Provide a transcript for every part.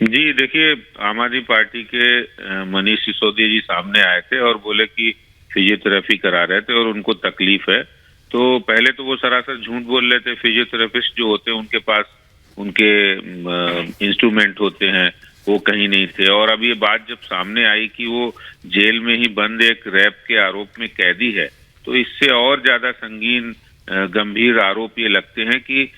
जी देखिए, आम आदमी पार्टी के मनीष सिसोदिया जी सामने आए थे और बोले कि फिजियोथेरेपी करा रहे थे और उनको तकलीफ है। तो पहले तो वो सरासर झूठ बोल रहे थे। फिजियोथेरेपिस्ट जो होते हैं उनके पास उनके इंस्ट्रूमेंट होते हैं, वो कहीं नहीं थे। और अब ये बात जब सामने आई कि वो जेल में ही बंद एक रैप के आरोप में कैदी है, तो इससे और ज्यादा संगीन गंभीर आरोप ये लगते हैं कि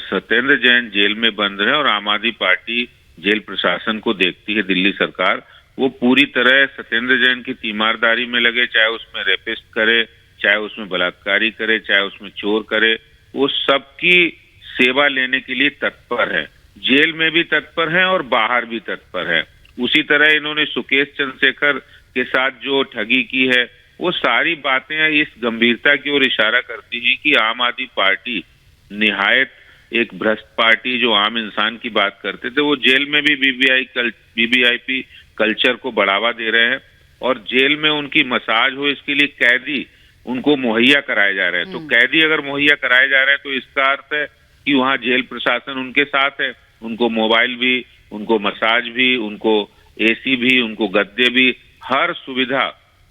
सत्येंद्र जैन जेल में बंद है और आम आदमी पार्टी जेल प्रशासन को देखती है, दिल्ली सरकार वो पूरी तरह सत्येंद्र जैन की तीमारदारी में लगे, चाहे उसमें रेपिस्ट करे, चाहे उसमें बलात्कारी करे, चाहे उसमें चोर करे, वो सबकी सेवा लेने के लिए तत्पर है। जेल में भी तत्पर है और बाहर भी तत्पर है। उसी तरह इन्होंने सुकेश चंद्रशेखर के साथ जो ठगी की है, वो सारी बातें इस गंभीरता की ओर इशारा करती है कि आम आदमी पार्टी निहायत एक भ्रष्ट पार्टी, जो आम इंसान की बात करते थे, वो जेल में भी वीवीआईपी कल्चर को बढ़ावा दे रहे हैं और जेल में उनकी मसाज हो इसके लिए कैदी उनको मुहैया कराए जा रहे हैं। तो कैदी अगर मुहैया कराए जा रहे हैं तो इसका अर्थ है कि वहाँ जेल प्रशासन उनके साथ है, उनको मोबाइल भी, उनको मसाज भी, उनको एसी भी, उनको गद्दे भी, हर सुविधा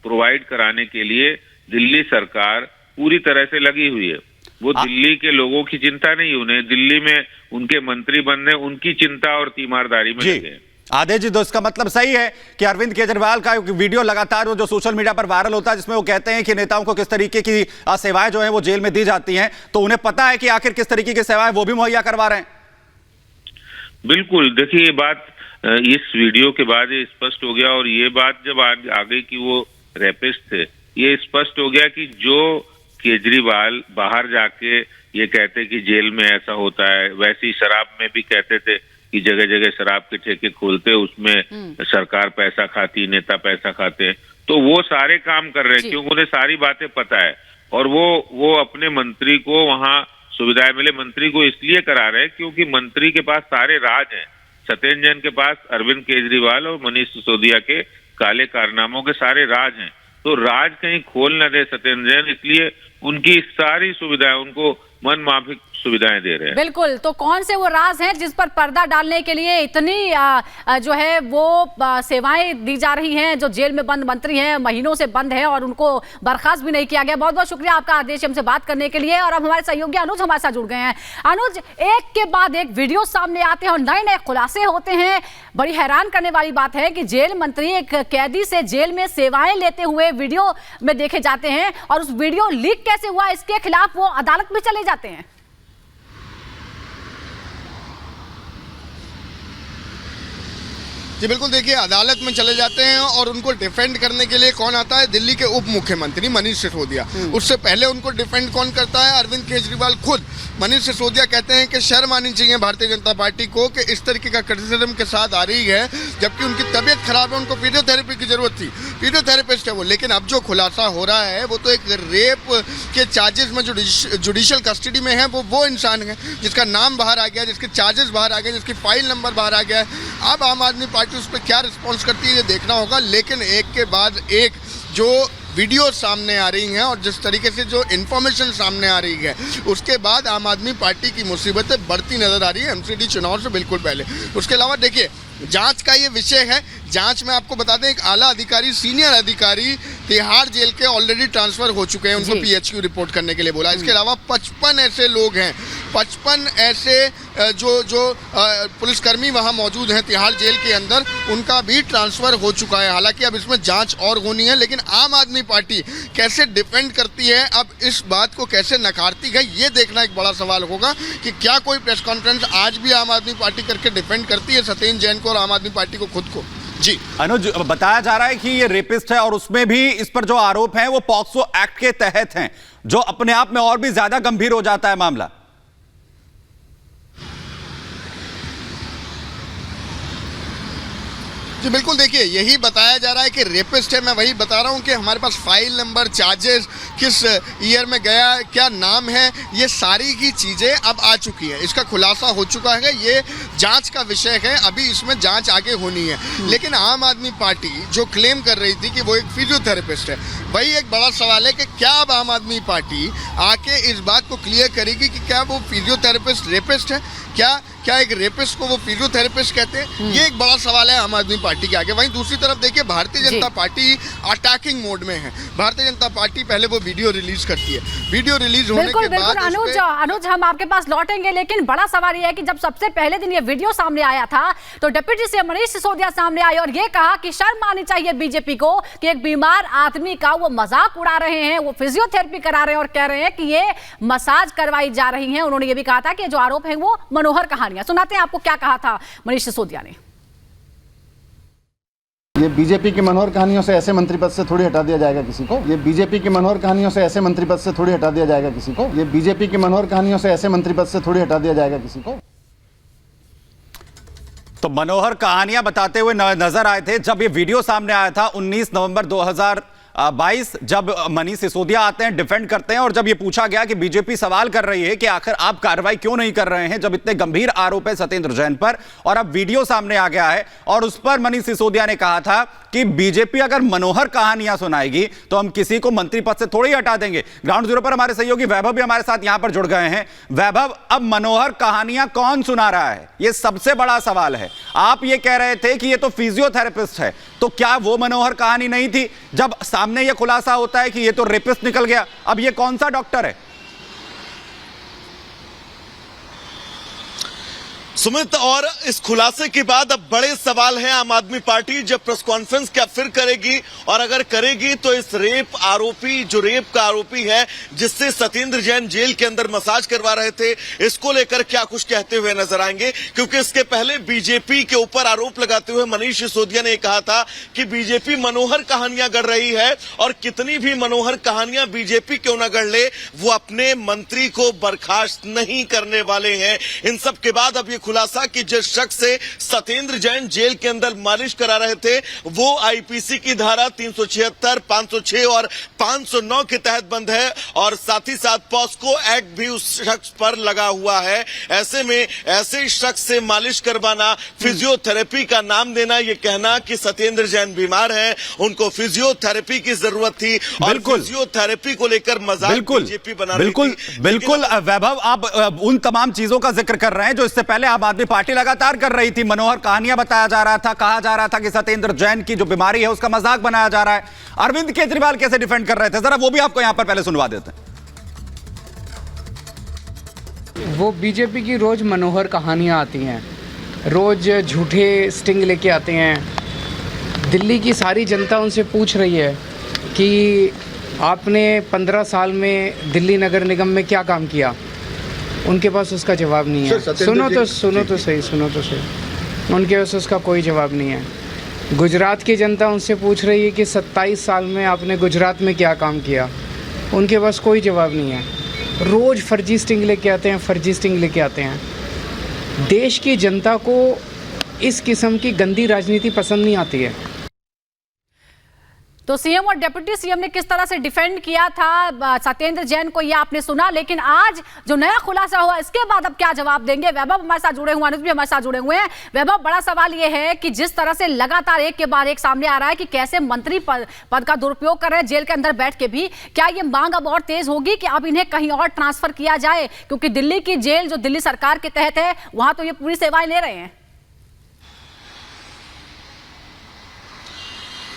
प्रोवाइड कराने के लिए दिल्ली सरकार पूरी तरह से लगी हुई है। वो दिल्ली के लोगों की चिंता नहीं, उन्हें दिल्ली में उनके मंत्री बनने उनकी चिंता और तीमारदारी में लगे हैं। आदेश जी, तो इसका मतलब सही है कि अरविंद केजरीवाल का वीडियो लगातार वो जो सोशल मीडिया पर वायरल होता है, जिसमें वो कहते हैं कि नेताओं को किस तरीके की सेवाएं जो है वो जेल में दी जाती हैं, तो उन्हें पता है कि आखिर किस तरीके की सेवाएं वो भी मुहैया करवा रहे हैं। बिल्कुल, देखिए ये बात इस वीडियो के बाद ये स्पष्ट हो गया और ये बात जब आ गई कि वो रेपिस्ट थे, ये स्पष्ट हो गया कि जो केजरीवाल बाहर जाके ये कहते कि जेल में ऐसा होता है, वैसे ही शराब में भी कहते थे कि जगह जगह शराब के ठेके खोलते, उसमें सरकार पैसा खाती, नेता पैसा खाते, तो वो सारे काम कर रहे हैं क्योंकि उन्हें सारी बातें पता है और वो अपने मंत्री को वहाँ सुविधाएं मिले। मंत्री को इसलिए करा रहे हैं क्योंकि मंत्री के पास सारे राज हैं। सत्येंद्र जैन के पास अरविंद केजरीवाल और मनीष सिसोदिया के काले कारनामों के सारे राज हैं, तो राज कहीं खोल न दे सत्येंद्र जैन, इसलिए उनकी सारी सुविधाएं, उनको मन माफिक सुविधाएं दे रहे हैं। बिल्कुल, तो कौन से वो राज हैं जिस पर पर्दा डालने के लिए इतनी जो है वो सेवाएं दी जा रही हैं, जो जेल में बंद मंत्री हैं, महीनों से बंद है और उनको बर्खास्त भी नहीं किया गया। बहुत बहुत शुक्रिया आपका आदेश हमसे बात करने के लिए। और अब हमारे सहयोगी अनुज हमारे साथ जुड़ गए हैं। अनुज, एक के बाद एक वीडियो सामने आते हैं और नए नए खुलासे होते हैं। बड़ी हैरान करने वाली बात है कि जेल मंत्री एक कैदी से जेल में सेवाएं लेते हुए वीडियो में देखे जाते हैं और उस वीडियो लीक कैसे हुआ, इसके खिलाफ वो अदालत में चले जाते हैं। जी बिल्कुल, देखिए अदालत में चले जाते हैं और उनको डिफेंड करने के लिए कौन आता है? दिल्ली के उप मुख्यमंत्री मनीष सिसोदिया। उससे पहले उनको डिफेंड कौन करता है? अरविंद केजरीवाल खुद। मनीष सिसोदिया कहते हैं कि शर्म आनी चाहिए भारतीय जनता पार्टी को कि इस तरीके का क्रिटिसिज्म के साथ आ रही है, जबकि उनकी तबीयत खराब है, उनको फिजियोथेरेपी की जरूरत थी, फिजियोथेरेपिस्ट है वो। लेकिन अब जो खुलासा हो रहा है वो तो एक रेप के चार्जेस में जो जुडिशियल कस्टडी में है वो इंसान है जिसका नाम बाहर आ गया, जिसके चार्जेस बाहर आ गए, जिसकी फाइल नंबर बाहर आ गया है। अब आम आदमी पार्टी उस पर क्या रिस्पॉन्स करती है ये देखना होगा। लेकिन एक के बाद एक जो वीडियो सामने आ रही हैं और जिस तरीके से जो इन्फॉर्मेशन सामने आ रही है, उसके बाद आम आदमी पार्टी की मुसीबतें बढ़ती नजर आ रही है एमसीडी चुनाव से बिल्कुल पहले। उसके अलावा देखिए, जांच का ये विषय है। जांच में आपको बता दें, एक आला अधिकारी, सीनियर अधिकारी तिहाड़ जेल के ऑलरेडी ट्रांसफर हो चुके हैं, उनको पीएचक्यू रिपोर्ट करने के लिए बोला। इसके अलावा 55 ऐसे लोग हैं, 55 ऐसे जो पुलिसकर्मी वहां मौजूद हैं तिहाड़ जेल के अंदर, उनका भी ट्रांसफर हो चुका है। हालांकि अब इसमें जांच और होनी है, लेकिन आम आदमी पार्टी कैसे डिफेंड करती है, अब इस बात को कैसे नकारती है, ये देखना एक बड़ा सवाल होगा कि क्या कोई प्रेस कॉन्फ्रेंस आज भी आम आदमी पार्टी करके डिफेंड करती है सत्येंद्र जैन को और आम आदमी पार्टी को खुद को। जी अनुज, बताया जा रहा है कि ये रेपिस्ट है और उसमें भी इस पर जो आरोप हैं वो पॉक्सो एक्ट के तहत हैं, जो अपने आप में और भी ज्यादा गंभीर हो जाता है मामला। जी बिल्कुल, देखिए यही बताया जा रहा है कि रेपिस्ट है। मैं वही बता रहा हूँ कि हमारे पास फाइल नंबर, चार्जेस, किस ईयर में गया, क्या नाम है, ये सारी की चीज़ें अब आ चुकी हैं। इसका खुलासा हो चुका है, ये जांच का विषय है, अभी इसमें जांच आगे होनी है। लेकिन आम आदमी पार्टी जो क्लेम कर रही थी कि वो एक फिजियोथेरेपिस्ट है, वही एक बड़ा सवाल है कि क्या अब आम आदमी पार्टी आके इस बात को क्लियर करेगी कि क्या वो फिजियोथेरेपिस्ट रेपिस्ट है, क्या क्या एक रेपिस्ट को वो फिजियोथेरेपिस्ट कहते हैं? ये एक बड़ा सवाल है आम आदमी पार्टी के आगे। वहीं दूसरी तरफ देखिए Bharatiya Janata party attacking mode में है। भारतीय जनता पार्टी पहले वो वीडियो रिलीज करती है, वीडियो रिलीज होने के बाद अनुज हम आपके पास लौटेंगे, लेकिन बड़ा सवाल यह है कि जब सबसे पहले दिन ये वीडियो सामने आया था तो डिप्टी सीएम मनीष सिसोदिया सामने आए और ये कहा कि शर्म आनी चाहिए बीजेपी को कि एक बीमार आदमी का वो मजाक उड़ा रहे हैं, वो फिजियोथेरेपी करा रहे हैं और कह रहे हैं कि ये मसाज करवाई जा रही है। उन्होंने ये भी कहा था कि जो आरोप है वो मनोहर कहानियां। सुनाते हैं आपको क्या कहा था मनीष सिसोदिया ने। ये बीजेपी की मनोहर कहानियों से ऐसे मंत्री पद से थोड़ी हटा दिया जाएगा किसी को। ये बीजेपी की मनोहर कहानियों से ऐसे मंत्री पद से थोड़ी हटा दिया जाएगा किसी को। ये बीजेपी की मनोहर कहानियों से ऐसे मंत्री पद से थोड़ी हटा दिया जाएगा किसी को। तो मनोहर कहानियां बताते हुए नजर आए थे जब ये वीडियो सामने आया था 19 नवंबर 2022, जब मनीष सिसोदिया आते हैं, डिफेंड करते हैं और जब ये पूछा गया कि बीजेपी सवाल कर रही है कि आखिर आप कार्रवाई क्यों नहीं कर रहे हैं जब इतने गंभीर आरोप है सत्येंद्र जैन पर, और अब वीडियो सामने आ गया है और उस पर मनीष सिसोदिया ने कहा था कि बीजेपी अगर मनोहर कहानियां सुनाएगी तो हम किसी को मंत्री पद से थोड़ी हटा देंगे। ग्राउंड जीरो पर हमारे सहयोगी वैभव भी हमारे साथ यहां पर जुड़ गए हैं। वैभव, अब मनोहर कहानियां कौन सुना रहा है, यह सबसे बड़ा सवाल है। आप ये कह रहे थे कि ये तो फिजियोथेरेपिस्ट है, तो क्या वो मनोहर कहानी नहीं थी जब सामने ये खुलासा होता है कि ये तो रेपिस्ट निकल गया? अब ये कौन सा डॉक्टर है? सुमित, और इस खुलासे के बाद अब बड़े सवाल हैं। आम आदमी पार्टी जब प्रेस कॉन्फ्रेंस क्या फिर करेगी, और अगर करेगी तो इस रेप आरोपी, जो रेप का आरोपी है जिससे सत्येंद्र जैन जेल के अंदर मसाज करवा रहे थे, इसको लेकर क्या कुछ कहते हुए नजर आएंगे। क्योंकि इसके पहले बीजेपी के ऊपर आरोप लगाते हुए मनीष सिसोदिया ने कहा था कि बीजेपी मनोहर कहानियां गढ़ रही है और कितनी भी मनोहर कहानियां बीजेपी क्यों न गढ़ ले, वो अपने मंत्री को बर्खास्त नहीं करने वाले हैं। इन सब के बाद अब ये खुलासा कि जिस शख्स से सत्येंद्र जैन जेल के अंदर मालिश करा रहे थे वो आईपीसी की धारा 376, 506 और 509 के तहत बंद है, और साथ ही साथ पॉस्को एक्ट भी उस शख्स पर लगा हुआ है। ऐसे में ऐसे शख्स से मालिश करवाना, फिजियोथेरेपी का नाम देना, ये कहना कि सत्येंद्र जैन बीमार हैं, उनको फिजियोथेरेपी की जरूरत थी और फिजियोथेरेपी को लेकर मजाक बीजेपी बना रही थी। बिल्कुल वैभव, आप उन तमाम चीजों का जिक्र कर रहे हैं जो इससे पहले आम आदमी पार्टी लगातार कर रही थी। मनोहर कहानियां बताया जा रहा था, कहा जा रहा था कि सत्येंद्र जैन की जो बीमारी है उसका मजाक बनाया जा रहा है। अरविंद केजरीवाल कैसे डिफेंड कर रहे थे, जरा वो भी आपको यहां पर पहले सुनवा देते हैं। वो बीजेपी की रोज मनोहर कहानियां आती हैं, रोज झूठे स्टिंग लेके आते हैं। दिल्ली की सारी जनता उनसे पूछ रही है कि आपने 15 साल में दिल्ली नगर निगम में क्या काम किया। उनके पास उसका जवाब नहीं है। सुनो तो सही। उनके पास उसका कोई जवाब नहीं है। गुजरात की जनता उनसे पूछ रही है कि 27 साल में आपने गुजरात में क्या काम किया। उनके पास कोई जवाब नहीं है। रोज़ फर्जी स्टिंग लेके आते हैं। देश की जनता को इस किस्म की गंदी राजनीति पसंद नहीं आती है। तो सीएम और डिप्टी सीएम ने किस तरह से डिफेंड किया था सत्येंद्र जैन को, ये आपने सुना, लेकिन आज जो नया खुलासा हुआ इसके बाद अब क्या जवाब देंगे? वैभव हमारे साथ जुड़े हुए, अनुज भी हमारे साथ जुड़े हुए हैं। वैभव, बड़ा सवाल ये है कि जिस तरह से लगातार एक के बाद एक सामने आ रहा है कि कैसे मंत्री पद का दुरुपयोग कर रहे हैं जेल के अंदर बैठ के भी, क्या ये मांग अब और तेज होगी कि अब इन्हें कहीं और ट्रांसफर किया जाए? क्योंकि दिल्ली की जेल जो दिल्ली सरकार के तहत है वहां तो ये पूरी सेवाएं ले रहे हैं।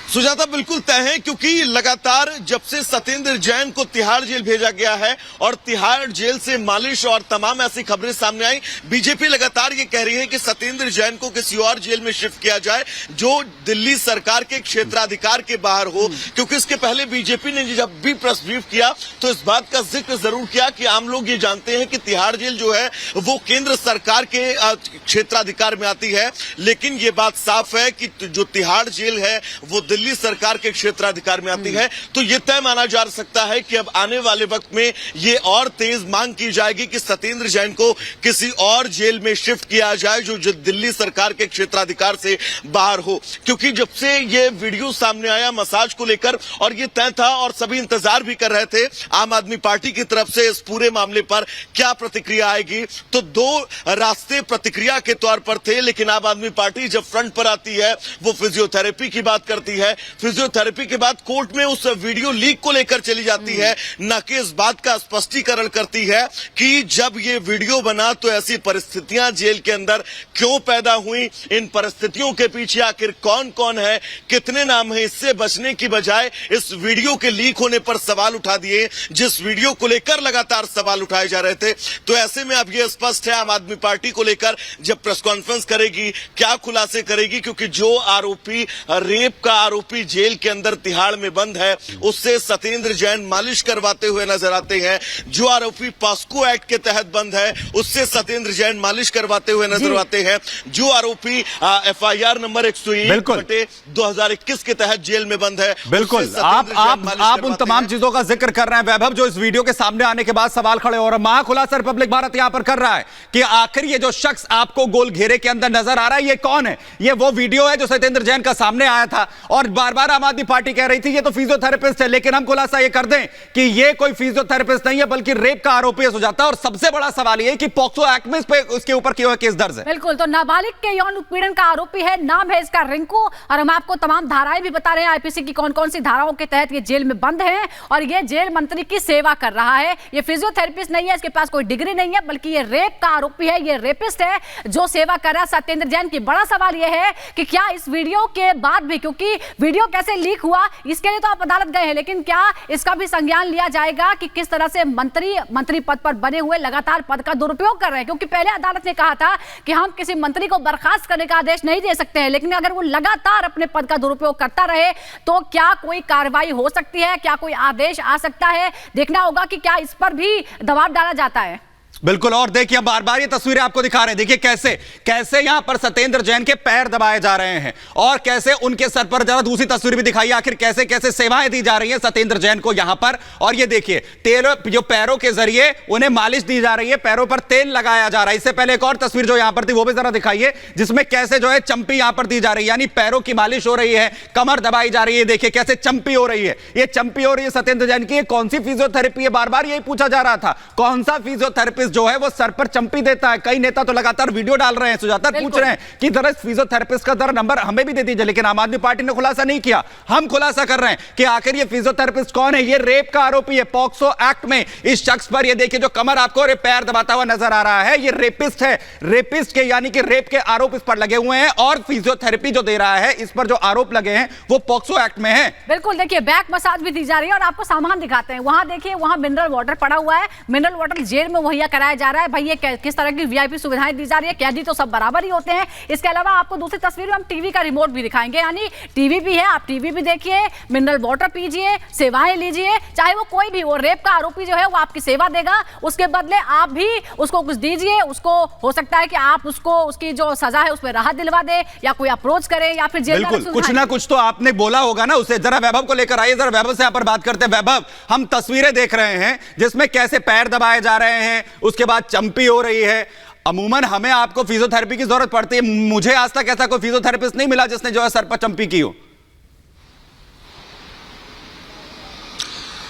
सुजाता, बिल्कुल तय है, क्योंकि लगातार जब से सत्येंद्र जैन को तिहाड़ जेल भेजा गया है और तिहाड़ जेल से मालिश और तमाम ऐसी खबरें सामने आई, बीजेपी लगातार ये कह रही है कि सत्येंद्र जैन को किसी और जेल में शिफ्ट किया जाए जो दिल्ली सरकार के क्षेत्राधिकार के बाहर हो। क्योंकि इसके पहले बीजेपी ने जब भी प्रेस ब्रीफ किया तो इस बात का जिक्र जरूर किया कि आम लोग ये जानते हैं कि तिहाड़ जेल जो है वो केंद्र सरकार के क्षेत्राधिकार में आती है, लेकिन ये बात साफ है कि जो तिहाड़ जेल है वो दिल्ली सरकार के क्षेत्राधिकार में आती है। तो यह तय माना जा सकता है कि अब आने वाले वक्त में ये और तेज मांग की जाएगी कि सत्येंद्र जैन को किसी और जेल में शिफ्ट किया जाए जो दिल्ली सरकार के क्षेत्राधिकार से बाहर हो। क्योंकि जब से ये वीडियो सामने आया मसाज को लेकर, और ये तय था और सभी इंतजार भी कर रहे थे आम आदमी पार्टी की तरफ से इस पूरे मामले पर क्या प्रतिक्रिया आएगी, तो दो रास्ते प्रतिक्रिया के तौर पर थे। लेकिन आम आदमी पार्टी जब फ्रंट पर आती है वो फिजियोथेरेपी की बात करती है, है, फिजियोथेरेपी के बाद कोर्ट में उस वीडियो लीक को लेकर चली जाती है, न कि इस बात का स्पष्टीकरण करती है कि जब ये वीडियो बना तो ऐसी परिस्थितियां जेल के अंदर क्यों पैदा हुई, इन परिस्थितियों के पीछे आखिर कौन कौन है, कितने नाम है। इससे बचने की बजाय इस वीडियो के लीक होने पर सवाल उठा दिए, जिस वीडियो को लेकर लगातार सवाल उठाए जा रहे थे। तो ऐसे में अब यह स्पष्ट है आम आदमी पार्टी को लेकर जब प्रेस कॉन्फ्रेंस करेगी क्या खुलासे करेगी, क्योंकि जो आरोपी रेप का आरोपी जेल के अंदर तिहाड़ में बंद है उससे सत्येंद्र जैन मालिश करवाते हुए नजर आते हैं। जो आरोपी पॉस्को एक्ट के तहत बंद है उससे सत्येंद्र जैन मालिश करवाते हुए नजर आते हैं। जो आरोपी FIR नंबर 101/2021 के तहत जेल में बंद है। बिल्कुल, आप उन तमाम चीजों का जिक्र कर रहे हैं वैभव, जो इस वीडियो के सामने आने के बाद सवाल खड़े हो रहे हैं। महाखुलासा रिपब्लिक भारत यहां पर कर रहा है कि आखिर ये जो शख्स आपको गोल घेरे के अंदर नजर आ रहा है ये कौन है। ये वो वीडियो है जो सत्येंद्र जैन का सामने आया था और बार बार आम आदमी पार्टी कह रही थी ये तो फिजियोथेरेपिस्ट है, लेकिन हम खुलासा ये कर दें कि ये कोई फिजियोथेरेपिस्ट नहीं है बल्कि रेप का आरोपी हो जाता है। और सबसे बड़ा सवाल ये कि पॉक्सो एक्ट में उसके ऊपर क्यों केस दर्ज है। बिल्कुल, तो नाबालिग के यौन उत्पीड़न का आरोपी है, नाम है इसका रिंकू, और हम आपको तमाम धाराएं भी बता रहे हैं आईपीसी की कौन कौन सी धाराओं के तहत ये जेल में बंद है और ये जेल मंत्री की सेवा कर रहा है। ये फिजियोथेरेपिस्ट नहीं है, इसके पास कोई डिग्री नहीं है, बल्कि ये रेप का आरोपी है, ये रेपिस्ट है जो सेवा कर रहा है सत्येंद्र जैन की। बड़ा सवाल यह है कि क्या इस वीडियो के बाद भी, क्योंकि वीडियो कैसे लीक हुआ इसके लिए तो आप अदालत गए हैं, लेकिन क्या इसका भी संज्ञान लिया जाएगा कि किस तरह से मंत्री पद पर बने हुए लगातार पद का दुरुपयोग कर रहे हैं। क्योंकि पहले अदालत ने कहा था कि हम किसी मंत्री को बर्खास्त करने का आदेश नहीं दे सकते हैं, लेकिन अगर वो लगातार अपने पद का दुरुपयोग करता रहे तो क्या कोई कार्रवाई हो सकती है, क्या कोई आदेश आ सकता है। देखना होगा कि क्या इस पर भी दबाव डाला जाता है। बिल्कुल, और देखिए बार बार ये तस्वीरें आपको दिखा रहे हैं, देखिए कैसे कैसे यहां पर सत्येंद्र जैन के पैर दबाए जा रहे हैं और कैसे उनके सर पर, जरा दूसरी तस्वीर भी दिखाइए, आखिर कैसे कैसे सेवाएं दी जा रही हैं सत्येंद्र जैन को यहां पर। और ये देखिए तेल जो पैरों के जरिए उन्हें मालिश दी जा रही है, पैरों पर तेल लगाया जा रहा है। इससे पहले एक और तस्वीर जो यहां पर थी वो भी जरा दिखाइए, जिसमें कैसे जो है चंपी यहां पर दी जा रही है, यानी पैरों की मालिश हो रही है, कमर दबाई जा रही है। देखिए कैसे चंपी हो रही है, ये चंपी हो रही है सत्येंद्र जैन की। कौन सी फिजियोथेरेपी है, बार बार यही पूछा जा रहा था, कौन सा फिजियोथेरेपिस्ट जो है वो सर पर चंपी देता है। कई नेता तो लगातार वीडियो डाल रहे हैं, सुजाता पूछ रहे हैं कि जरा फिजियोथेरेपिस्ट का जरा नंबर हमें भी दे दीजिए, लेकिन आम आदमी पार्टी ने खुलासा नहीं किया। हम खुलासा कर रहे हैं कि आखिर ये फिजियोथेरेपिस्ट कौन है। ये रेप का आरोपी है, पॉक्सो एक्ट में इस शख्स पर ये देखिए जो कमर आपको और पैर दबाता हुआ नजर आ रहा है, ये रेपिस्ट है। रेपिस्ट के यानी कि रेप के आरोप इस पर लगे हुए हैं और फिजियोथेरेपी जो दे रहा है, इस पर जो आरोप लगे हैं वो पॉक्सो एक्ट में है। बिल्कुल, देखिए बैक मसाज भी दी जा रही है और आपको सामान दिखाते हैं। वहां देखिए, वहां मिनरल वाटर पड़ा हुआ है, मिनरल वाटर जेल में मुहैया कराया जा रहा है। भाई ये किस तरह की वीआईपी सुविधाएं दी जा रही है, कैदी तो सब बराबर ही होते हैं। इसके अलावा आपको दूसरी तस्वीर में हम टीवी का रिमोट भी दिखाएंगे, यानी टीवी भी है, आप टीवी भी देखिए, मिनरल वाटर पीजिए, सेवाएं लीजिए, चाहे वो कोई भी, वो रेप का आरोपी जो है वो आपकी सेवा देगा, उसके बदले आप भी उसको कुछ दीजिए। उसको हो सकता है कि आप उसको उसकी जो सजा है उसमें राहत दिलवा दे या कोई अप्रोच करे या फिर जेल। बिल्कुल, कुछ ना कुछ तो आपने बोला होगा ना उसे। जरा वैभव को लेकर आइए, जरा वैभव से यहाँ पर बात करते हैं। वैभव, हम तस्वीरें देख रहे हैं जिसमें कैसे पैर दबाए जा रहे हैं, उसके बाद चंपी हो रही है। अमूमन हमें आपको फिजियोथेरेपी की जरूरत पड़ती है, मुझे आज तक ऐसा कोई फिजियोथेरेपिस्ट नहीं मिला जिसने जो है सर पर चंपी की हो।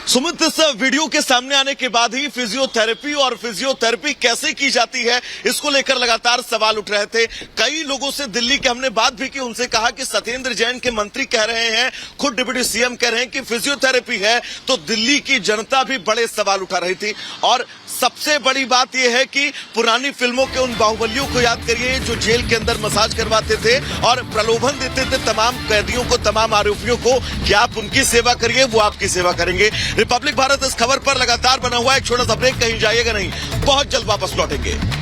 सुमित, इस वीडियो के सामने आने के बाद ही फिजियोथेरेपी कैसे की जाती है इसको लेकर लगातार सवाल उठ रहे थे। कई लोगों से दिल्ली के हमने बात भी की, उनसे कहा कि सत्येंद्र जैन के मंत्री कह रहे हैं, खुद डिप्टी सीएम कह रहे हैं कि फिजियोथेरेपी है, तो दिल्ली की जनता भी बड़े सवाल उठा रही थी। और सबसे बड़ी बात यह है कि पुरानी फिल्मों के उन बाहुबलियों को याद करिए जो जेल के अंदर मसाज करवाते थे और प्रलोभन देते थे तमाम कैदियों को, तमाम आरोपियों को कि आप उनकी सेवा करिए, वो आपकी सेवा करेंगे। रिपब्लिक भारत इस खबर पर लगातार बना हुआ है। एक छोटा सा ब्रेक, कहीं जाइएगा नहीं, बहुत जल्द वापस लौटेंगे।